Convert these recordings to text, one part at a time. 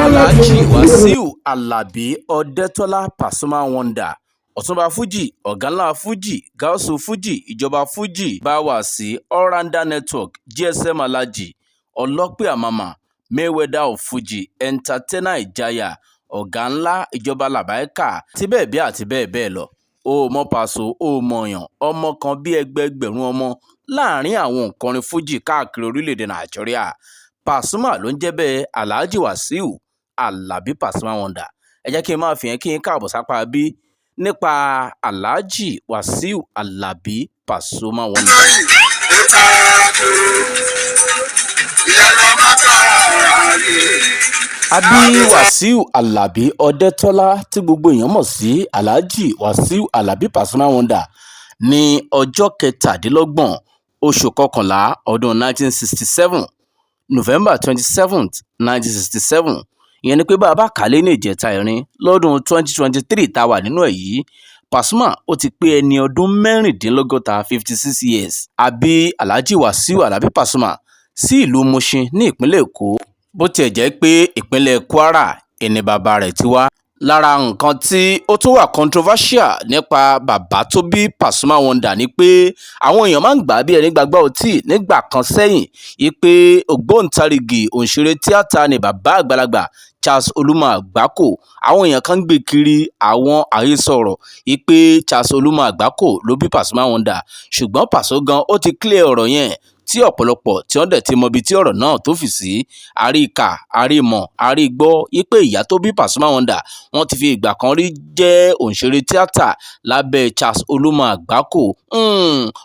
Alhaji Wasiu Alabi Ọdẹ́tọ́lá Pasuma Wonder Ọ̀túnba Fuji ọ̀gá ńlá Fuji Gáúsù Fuji ìjọba Fuji Báwàsí All-Rounder Network GSM Alhaji Ọlọ́pẹ́ Àmàmà Mayweather of Fuji Entertainer Ìjayà ọ̀gá ńlá ìjọba Làbáíkà àti bẹ́ẹ̀ bẹ́ẹ̀ lọ. O mọ Paso o mọ̀yàn ọmọ kan bí ẹgbẹẹgbẹ̀rún ọmọ láàrin àwọn òǹkọrin Fuji káàkiri orílẹ̀-èdè Nàìjíríà. Pasuma ló ń jẹ́ bẹ́ẹ̀. Alhaji Wasiu Alabi Pasuma Wonder. Ẹ jẹ́ kí n máa fi hàn kí n káàbọ̀ sápá bí nípa Alhaji Wasiu Alabi Pasuma Wonder. Abi Wasiu Alabi Ọdẹ́tọ́lá tí gbogbo èèyàn mọ̀ sí Alhaji Wasiu Alabi Pasuma Wonder ní ọjọ́ 27 oṣù kọkànlá ọdún 1967 November 27th 1967 ìyẹn ni pé bàbá kálẹ̀ ní ìjẹta ìrìn lọ́dún 2023 tá a wà nínú ẹ̀ yìí. Pasuma ó ti pé ẹni ọdún 56 56 years. Àbí Alhaji Wasiu Alabi Pasuma sí ìlú Mushin ní ìpínlẹ̀ Èkó bó tiẹ̀ jẹ́ pé ìpínlẹ̀ Kwara ẹni bàbá rẹ̀ ti wá. Lára nǹkan tí ó tún wà controversial nípa bàbá tó bí Pasuma Wonder ni pé àwọn èèyàn máa ń gbà bí ẹni gbàgbọ́ ọtí nígbà kan sẹ́yìn yìí pé ògbóǹtarìgì òǹṣeré tíátà ni bàbá àgbàlagbà Charles Olúmọ Àgbákò. Àwọn èèyàn kan ń gbé kiri àwọn àhesọ̀rọ̀ yìí pé Charles Olúmọ Àgbákò ló bí Pasuma Wonder, ṣùgbọ́n Paso gan ó ti clear ọ̀rọ̀ yẹn tí ọ̀pọ̀lọpọ̀ tí wọ́n dẹ̀ ti mọ ibi tí ọ̀rọ̀ náà tó fì sí. Àríkà àrímọ̀ àrígbọ́ yí pé ìyá tó bí Pasuma Wonder wọ́n ti fi ìgbà kan rí jẹ́ òǹṣeré tíátà lábẹ́ Charles Olúmọ Àgbákò.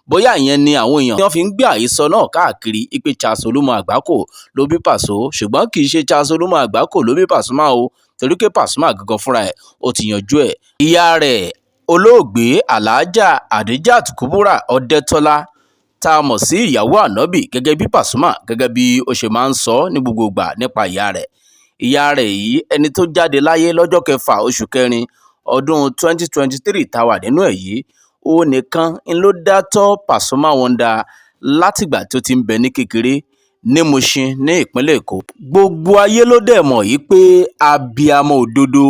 Bóyá ìyẹn ni àwọn èèyàn tí wọ́n fi ń gbé àhesọ náà káàkiri pé Charles Olúmọ Àgbákò ló bí Paso, ṣùgbọ́n kì í ṣe Charles Olúmọ Àgbákò ló bí Pasuma o, torí pé Pasuma gangan fúnra ẹ̀ ó ti yanjú ẹ̀. Ìyá rẹ̀ olóògbé Alhaja Adijat Kubura Ọdẹ́tọ́lá tá a mọ̀ sí ìyàwó ànábì gẹ́gẹ́ bí Pasuma gẹ́gẹ́ bí ó ṣe máa ń sọ ní gbogbo ìgbà nípa ìyá rẹ̀. Ìyá rẹ̀ yìí ẹni tó jáde láyé lọ́jọ́ 6 oṣù kẹrin ọdún 2023 tá a wà nínú ẹ̀ yìí, ó nìkan ń ló dá tọ́ Pasuma Wonder látìgbà tó ti ń bẹ ní kékeré ní Mushin ní ìpínlẹ̀ Èkó. Gbogbo ayé ló dẹ̀ mọ̀ yìí pé abiyamọ òdodo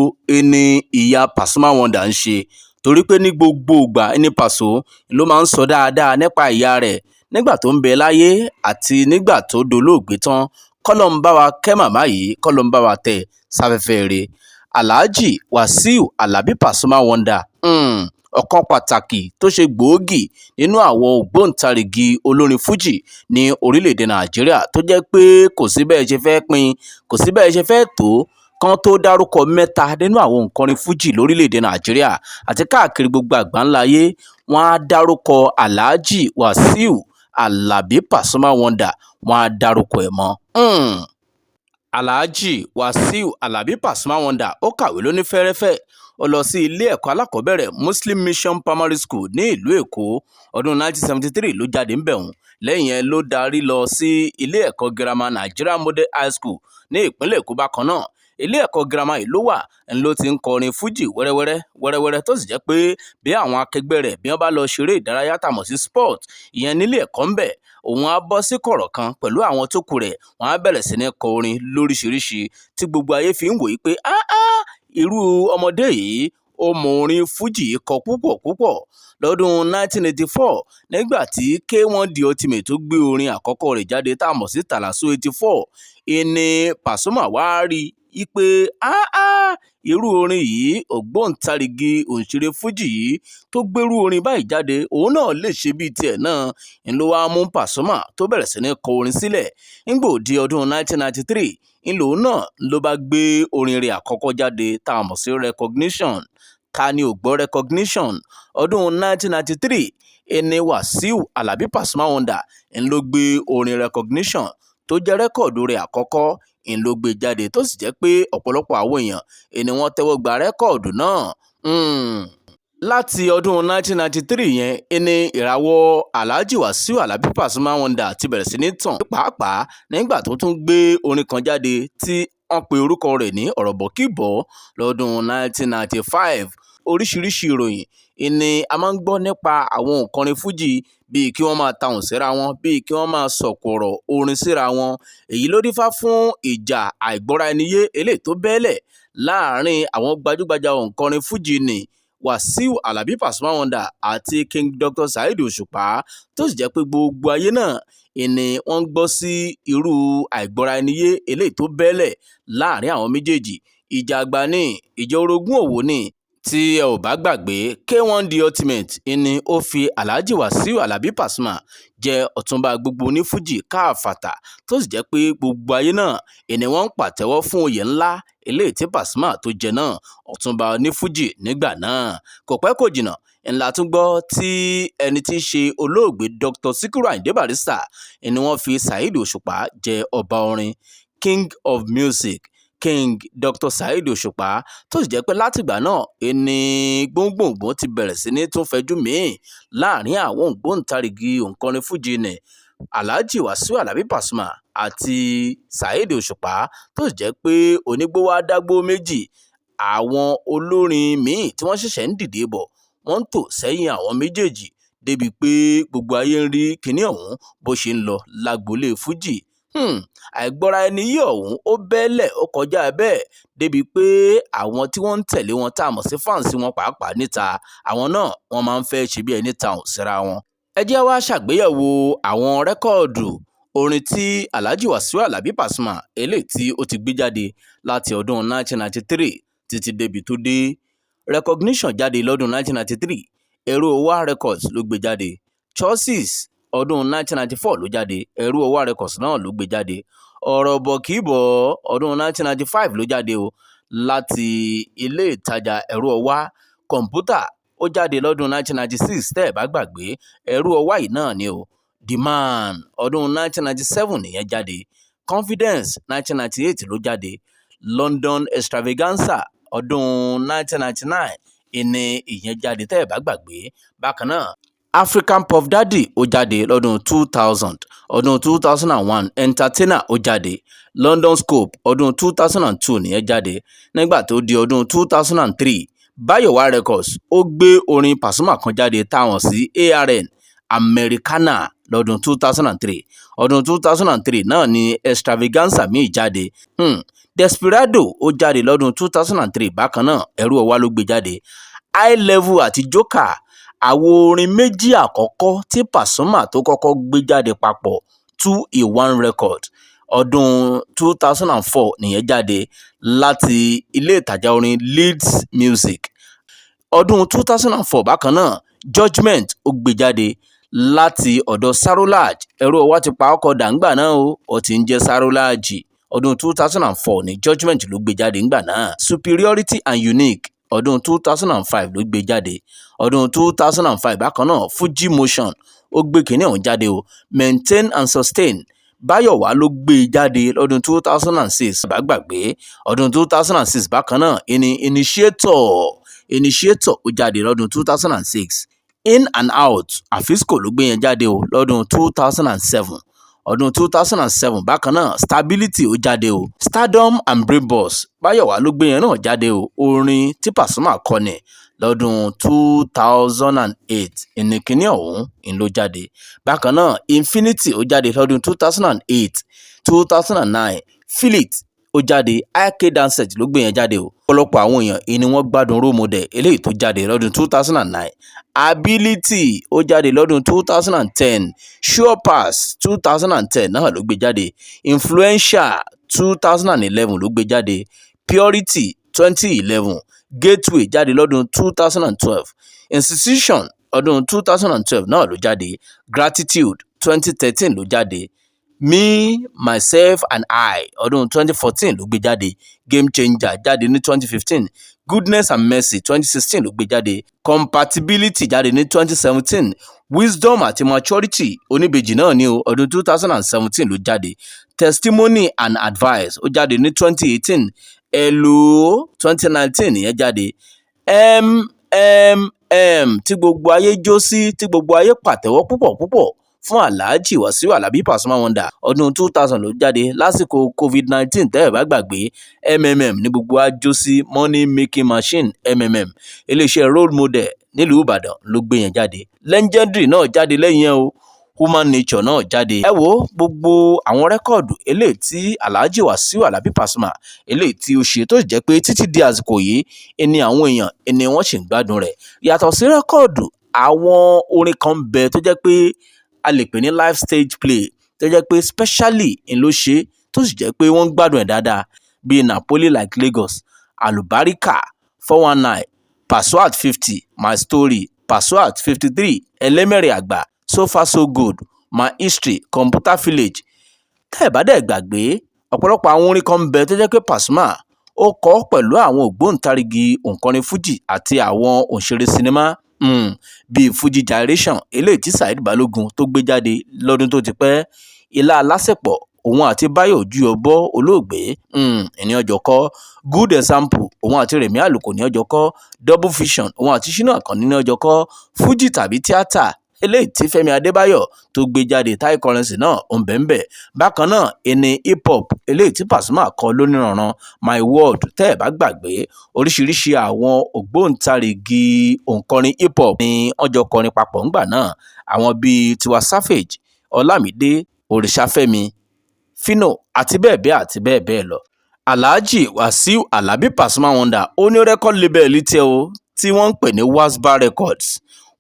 ni ìyá Pasuma Wonder ń ṣe, torí pé ní gbogbo ìgbà ní Paso ló máa ń sọ dáadáa nípa ìyá rẹ̀ nígbà tó ń bẹ láyé àti nígbà tó dolóògbé tán. Kọ́lọ́n bá wa kẹ́ màmá yìí, kọ́lọ́n bá wa tẹ̀ sáfẹ́fẹ́ rẹ̀. Alhaji Wasiu Alabi Pasuma Wonder ọ̀kan pàtàkì tó ṣe gbòógì nínú àwọn ògbóǹtarìgì olórin Fuji ní orílẹ̀-èdè Nàìjíríà tó jẹ́ pé kò sí bẹ́ẹ̀ ṣe fẹ́ pín, kò sí bẹ́ẹ̀ ṣe fẹ́ tó kan tó dárúkọ 3 nínú àwọn òǹkọrin Fuji lórílẹ̀-èdè Nàìjíríà àti káàkiri gbogbo àgbáńláyé. Wọ́n á dárúkọ Alhaji Wasiu Alabi Pasuma Wonder, wọ́n á dárúkọ ẹ̀ mọ́. Alhaji Wasiu Alabi Pasuma Wonder ó kàwé lóní fẹ́rẹ́fẹ́. Ó lọ sí ilé ẹ̀kọ́ alákọ̀ọ́bẹ̀rẹ̀ Muslim Mission Primary School ní ìlú Èkó. Ọdún 1973 ló jáde ń bẹ̀hùn. Lẹ́yìn ẹ̀ ló darí lọ sí ilé ẹ̀kọ́ girama Nigeria Model High School ní ìpínlẹ̀ Èkó bákan náà. Ilé ẹ̀kọ́ girama yìí ló wà ló ti ń kọrin Fuji wẹ́rẹ́wẹ́rẹ́ tó sì jẹ́ pé bí àwọn akẹgbẹ́ rẹ̀ bí wọ́n bá lọ ṣeré ìdárayá tàmọ̀ sí sport ìyẹn nílé ẹ̀kọ́ ń bẹ̀, òun á bọ́ sí kọ̀rọ̀ kan pẹ̀lú àwọn tó kù rẹ̀, wọ́n á bẹ̀rẹ̀ sí ní kọ orin lóríṣiríṣi tí gbogbo ayé fi ń wòye pé irú ọmọdé yìí ó mọ orin Fuji kọ púpọ̀. Lọ́dún 1984 nígbà tí K1 The Ultimate tó gbé orin àkọ́kọ́ rẹ̀ jáde tá a mọ̀ sí Tàlàsó 84, ìní Pasuma wá rí i pé irú orin yìí ògbóǹtarìgì òǹṣeré Fuji yìí tó gbérú orin báyìí jáde òun náà lè ṣe bíi tiẹ̀ náà. ń ló wá mú Pasuma tó bẹ̀rẹ̀ sí ní kọ orin sílẹ̀. ńgbò di ọdún 1993 ńlòun náà ló bá gbé orin rẹ̀ àkọ́kọ́ jáde tá a mọ̀ sí Recognition. Ká ní ò gbọ́ Recognition. Ọdún 1993 ẹni Wasiu Alabi Pasuma Wonder ń ló gbé orin Recognition tó jẹ́ rẹ́kọ̀dù rẹ̀ àkọ́kọ́ ń ló gbé jáde tó sì jẹ́ pé ọ̀pọ̀lọpọ̀ àwọn èèyàn ni wọ́n tẹ́wọ́ gba rẹ́kọ̀dù náà. Láti ọdún 1993 yẹn ẹni ìràwọ̀ Alhaji Wasiu Alabi Pasuma Wonder ti bẹ̀rẹ̀ sí ní tàn, pàápàá nígbà tó tún gbé orin kan jáde tí wọ́n pe orúkọ rẹ̀ ní Ọ̀rọ̀bọ̀kíbọ̀ lọ́dún 1995. Oríṣiríṣi ìròyìn ni a máa ń gbọ́ nípa àwọn òǹkọrin Fuji bíi kí wọ́n máa tahùn síra wọn, bíi kí wọ́n máa sọ̀kòrọ̀ orin síra wọn. Èyí ló dífá fún ìjà àìgbọ́ra ẹni yé eléyìí tó bẹ́lẹ̀ láàrin àwọn gbajúgbajà òǹkọrin fújì ni Wasiu Alabi Pasuma Wonder àti King Dr. Saheed Òṣùpá, tó sì jẹ́ pé gbogbo ayé náà ìní wọ́n ń gbọ́ sí irú àìgbọ́ra ẹni yé eléyìí tó bẹ́lẹ̀ láàrin àwọn méjèèjì. Ìjà àgbà ni, ìjà orogún òwò ni. Tí ẹ ò bá gbàgbé, K1 The Ultimate ìní ó fi Alhaji Wasiu Alabi Pasuma jẹ ọ̀túnba gbogbo onífújì káàfàtà, tó sì jẹ́ pé gbogbo ayé náà ìní wọ́n ń pàtẹ́wọ́ fún oyè ńlá eléyìí tí Pasuma tó jẹ náà, ọ̀túnba onífújì nígbà náà. Kò pẹ́ kò jìnnà ńlá tún gbọ́ tí ẹni tí í ṣe olóògbé Dr. Sikiru Ayinde Barrister ni wọ́n fi Saheed Òṣùpá jẹ ọba orin, King of Music, King Dr. Saheed Òṣùpá, tó sì jẹ́ pé látìgbà náà ẹni gbóngbòngbò ti bẹ̀rẹ̀ sí ní tún fẹjú míì láàrin àwọn ògbóǹtarìgì òǹkọrin fújì ní Alhaji Wasiu Alabi Pasuma àti Saheed Òṣùpá, tó sì jẹ́ pé onígbó wá dágbó méjì. Àwọn olórin míì tí wọ́n ṣẹ̀ṣẹ̀ ń dìde bọ̀ wọ́n ń tò sẹ́yìn àwọn méjèèjì, débi pé gbogbo ayé ń rí kinní ọ̀hún bó ṣe ń lọ lágboolé fújì. Àìgbọ́ra ẹni yìí ọ̀hún ó bẹ́lẹ̀ ó kọjá bẹ́ẹ̀, débi pé àwọn tí wọ́n ń tẹ̀lé wọn tá a mọ̀ sí fáǹsì wọn pàápàá níta, àwọn náà wọ́n máa ń fẹ́ ṣe bí ẹni tahùn síra wọn. Ẹ jẹ́ wá ṣàgbéyẹ̀wò àwọn rẹ́kọ̀dù orin tí Alhaji Wasiu Alabi Pasuma eléyìí tí ó ti gbé jáde láti ọdún 1993 títí débi tó dé. Recognition jáde lọ́dún 1993, Ẹ̀rù Ọwá Records ló gbé jáde. Choices ọdún 1994 ló jáde, Ẹ̀rù Ọwá Records náà ló gbé jáde. Ọ̀rọ̀ bọ̀ kì í bọ̀ ọdún 1995 ló jáde o, láti ilé ìtajà Ẹ̀rù Ọwá. Kọ̀ǹpútà ó jáde lọ́dún 1996 tẹ́ ẹ̀ bá gbàgbé, Ẹ̀rù Ọwá yìí náà ni o. The Man ọdún 1997 nìyẹn jáde. Confidence 1998 ló jáde. London Extravaganza ọdún 1999 ìní ìyẹn jáde tẹ́ ẹ̀ bá gbàgbé. Bákan náà, African Puff Daddy ó jáde lọ́dún 2000. Ọdún 2001 Entertainer ó jáde. London Scope ọdún 2002 nìyẹn jáde. Nígbà tó di ọdún 2003, Bayowa Records ó gbé orin Pasuma kan jáde táwọn sí ARN Americana lọ́dún 2003. Ọdún 2003 náà ni Extravaganza míì jáde. Desperado ó jáde lọ́dún 2003 bákan náà, Ẹ̀rù Ọwá ló gbé jáde. High Level àti Joker, àwo orin méjì àkọ́kọ́ tí Pasuma tó kọ́kọ́ gbé jáde papọ̀, 2-in-1 record. Ọdún 2004 nìyẹn jáde láti ilé ìtajà orin Leeds Music. Ọdún 2004 bákan náà, Judgment ó gbé jáde láti ọ̀dọ̀ Sarolaj. Ẹ̀rù Ọwá ti pa ọkọ̀ dàǹgbà náà o, ó ti ń jẹ́ Sarolaj. Ọdún 2004 ni Judgment ló gbé jáde ńgbà náà. Superiority and Unique ọdún 2005 ló gbé jáde. Ọdún 2005 bákan náà, Fuji Motion ó gbé kinní ọ̀hún jáde o. Maintain and Sustain, Bayowa ló gbé jáde lọ́dún 2006 bá gbàgbé. Ọdún 2006 bákan náà, Initiator ó jáde lọ́dún 2006. In and Out, Afisco ló gbé yẹn jáde o lọ́dún 2007. Ọdún 2007 bákan náà, Stability ó jáde o. Stardom and Brain Boss, Bayowa ló gbé yẹn náà jáde o. Orin tí Pasuma kọ ni lọ́dún 2008 ìnìkíní ọ̀hún ló jáde. Bákan náà, Infinity ó jáde lọ́dún 2008. 2009 Feel It ó jáde. IK Dancet ló gbé yẹn jáde o. Ọ̀pọ̀lọpọ̀ àwọn èèyàn ni wọ́n gbádùn Role Model eléyìí tó jáde lọ́dún 2009. Ability ó jáde lọ́dún 2010. Sure Pass 2010 náà ló gbé jáde. Influential 2011 ló gbé jáde. Purity 2011. Gateway jáde lọ́dún 2012. Institution ọdún 2012 náà ló jáde. Gratitude 2013 ló jáde. Me, Myself and I ọdún 2014 ló gbé jáde. Game Changer jáde ní 2015. Goodness and Mercy 2016 ló gbé jáde. Compatibility jáde ní 2017. Wisdom àti Maturity oníbejì náà ní o, ọdún 2017 ló jáde. Testimony and Advice ó jáde ní 2018. Hello 2019 yẹn jáde. tí gbogbo ayé jó sí, tí gbogbo ayé pàtẹ́wọ́ púpọ̀ fún Alhaji Wasiu Alabi Pasuma Wonder ọdún 2000 ló jáde lásìkò COVID-19 tẹ́ ẹ bá gbàgbé. ní gbogbo àjò sí money making machine iléeṣẹ́ role model nílùú Ìbàdàn ló gbé yẹn jáde. Legendary náà jáde lẹ́yìn ẹ̀ o, human nature náà jáde. ẹ wo gbogbo àwọn rẹ́kọ̀dù eléyìí tí Alhaji Wasiu Alabi Pasuma eléyìí tí ó ṣe tó sì jẹ́ pé títí di àsìkò yìí ẹni àwọn èèyàn ẹni wọ́n sì ń gbádùn rẹ̀. Yàtọ̀ sí rẹ́kọ̀dù, àwọn orin kan ń bẹ tó jẹ́ pé a lè pè ní live stage play tó jẹ́ pé specially ń ló ṣe tó sì jẹ́ pé wọ́n ń gbádùn ẹ̀ dáadáa bíi Napoli like Lagos, Alubarika, 419, Pasua 50, My Story, Pasua 53, Ẹlẹ́mẹ̀rẹ̀ Àgbà, So Far So Good, My History, Computer Village. tẹ́ ẹ̀ bá dẹ̀ gbàgbé ọ̀pọ̀lọpọ̀ àwọn orin kan ń bẹ tó jẹ́ pé Pasuma ó kọ pẹ̀lú àwọn ògbóǹtarìgì òǹkọrin fújì àti àwọn òǹṣeré sinimá bíi Fuji Gyration eléyìí tí Saheed Balogun tó gbé jáde lọ́dún tó ti pẹ́, Ilá Alásèpọ̀ òun àti Báyọ̀ Ojúyọbọ olóògbé ní ọjọ́ kọ́, Good Example òun àti Rẹ̀mí Àlùkò ní ọjọ́ kọ́, Double Vision òun àti Ṣínà Àkànní ní ọjọ́ kọ́, Fuji tàbí tíátà eléyìí tí Fẹ́mi Adébáyọ̀ tó gbé jáde Tai Currency náà ń bẹ̀ǹbẹ̀. Bákan náà ẹni hip hop eléyìí tí Pasuma kọ lóníranran My World tẹ́ ẹ̀ bá gbàgbé, oríṣiríṣi àwọn ògbóǹtarìgì òǹkọrin hip hop ní ọjọ́ kọrin papọ̀ ńgbà náà, àwọn bíi Tiwa Savage, Ọlámídé, Òrìṣàfẹ́mi, Fino àti bẹ́ẹ̀ bẹ́ẹ̀ àti bẹ́ẹ̀ bẹ́ẹ̀ lọ. Alhaji Wasiu Alabi Pasuma Wonder ó ní rẹ́kọ̀d label tiẹ̀ o tí wọ́n ń pè ní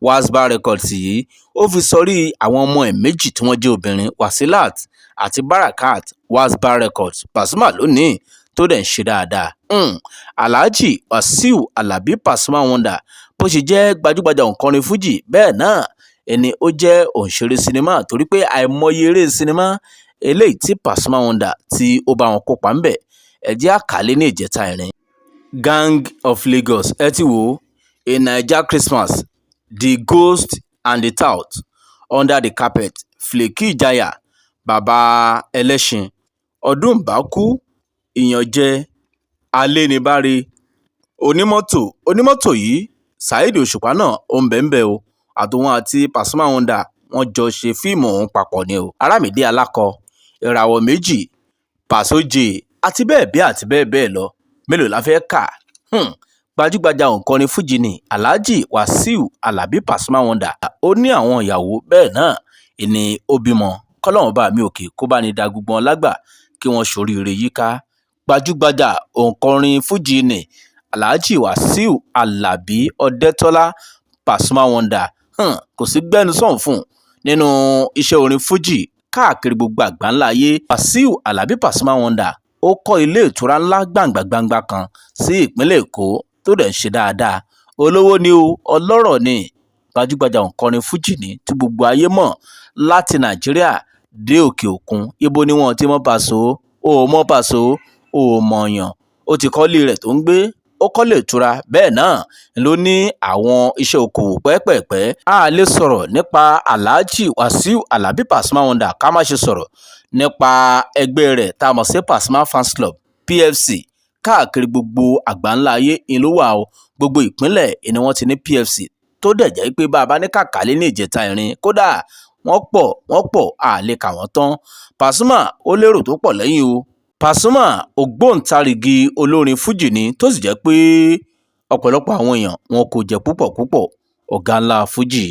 Wasba Records yìí ó fi sọrí àwọn ọmọ ẹ̀ méjì tí wọ́n jẹ́ obìnrin, Wasilat àti Barakat. Wasba Records Pasuma lónìí tó dẹ̀ ń ṣe dáadáa. Alhaji Wasiu Alabi Pasuma Wonder bó ṣe jẹ́ gbajúgbajà òǹkọrin fújì bẹ́ẹ̀ náà ẹni ó jẹ́ òǹṣeré sinimá torí pé àìmọye eré sinimá eléyìí tí Pasuma Wonder tí ó bá wọn kópa ńbẹ̀. ẹ jẹ́ àkàlẹ́ ní ìjẹta ìrìn. Gang of Lagos ẹ ti wò ó, A Naija Christmas, The Ghost and the Tout, Under the Carpet, Flaky Ìjayà, Bàbá Ẹlẹ́ṣin, Ọdún Ìbákú, Ìyànjẹ, Alénibáre, Onímọ́tò yìí Saheed Òṣùpá náà ó ń bẹ̀ǹbẹ̀ o, àtòun àti Pasuma Wonder wọ́n jọ ṣe fíìmù ọ̀hún papọ̀ ni o. Arámidé Alákọ, Ìràwọ̀ Méjì, Pàṣójè àti bẹ́ẹ̀ bẹ́ẹ̀ lọ. Mélòó la fẹ́ kà? Gbajúgbajà òǹkọrin fújì ni Alhaji Wasiu Alabi Pasuma Wonder. Ó ní àwọn ìyàwó bẹ́ẹ̀ náà ìní ó bímọ. Kọ́lọ́run bá mi òkè kó bá ní da gbogbo wọn lágbà kí wọ́n ṣoríire yíká. Gbajúgbajà òǹkọrin fújì ni Alhaji Wasiu Alabi Ọdẹ́tọ́lá Pasuma Wonder. Kò sí gbẹ́nu sọ̀hún fún nínú iṣẹ́ orin fújì káàkiri gbogbo àgbáńlá ayé. Wasiu Alabi Pasuma Wonder ó kọ́ ilé ìtura ńlá gbàǹgbàǹgbà kan sí ìpínlẹ̀ Èkó tó dẹ̀ ń ṣe dáadáa. Olówó ni o, ọlọ́rọ̀ ni, gbajúgbajà òǹkọrin fújì ni tí gbogbo ayé mọ̀ láti Nàìjíríà dé òkè òkun. Ibo ni wọ́n ti mọ̀ Paso, ó mọ̀ Paso, ó mọ̀ọ̀yàn. Ó ti kọ́lé rẹ̀ tó ń gbé, ó kọ́lé ìtura bẹ́ẹ̀ náà ló ní àwọn iṣẹ́ okòwò pẹ́ẹ́pẹ́ẹ̀pẹ́. A lè sọ̀rọ̀ nípa Alhaji Wasiu Alabi Pasuma Wonder ká má ṣe sọ̀rọ̀ nípa ẹgbẹ́ rẹ̀ tá a mọ̀ sí Pasuma Fans Club PFC. Káàkiri gbogbo àgbáńlá ayé ló wà o, gbogbo ìpínlẹ̀ ni wọ́n ti ní PFC tó dẹ̀ jẹ́ pé bá a bá ní kàkálé ní ìjẹta ìrìn kódà wọ́n pọ̀ a lè kà wọ́n tán. Pasuma ó lérò tó pọ̀ lẹ́yìn o. Pasuma ògbóǹtarìgì olórin fújì ni tó sì jẹ́ pé ọ̀pọ̀lọpọ̀ àwọn èèyàn wọn kò jẹ́ púpọ̀ ọ̀gá ńlá fújì.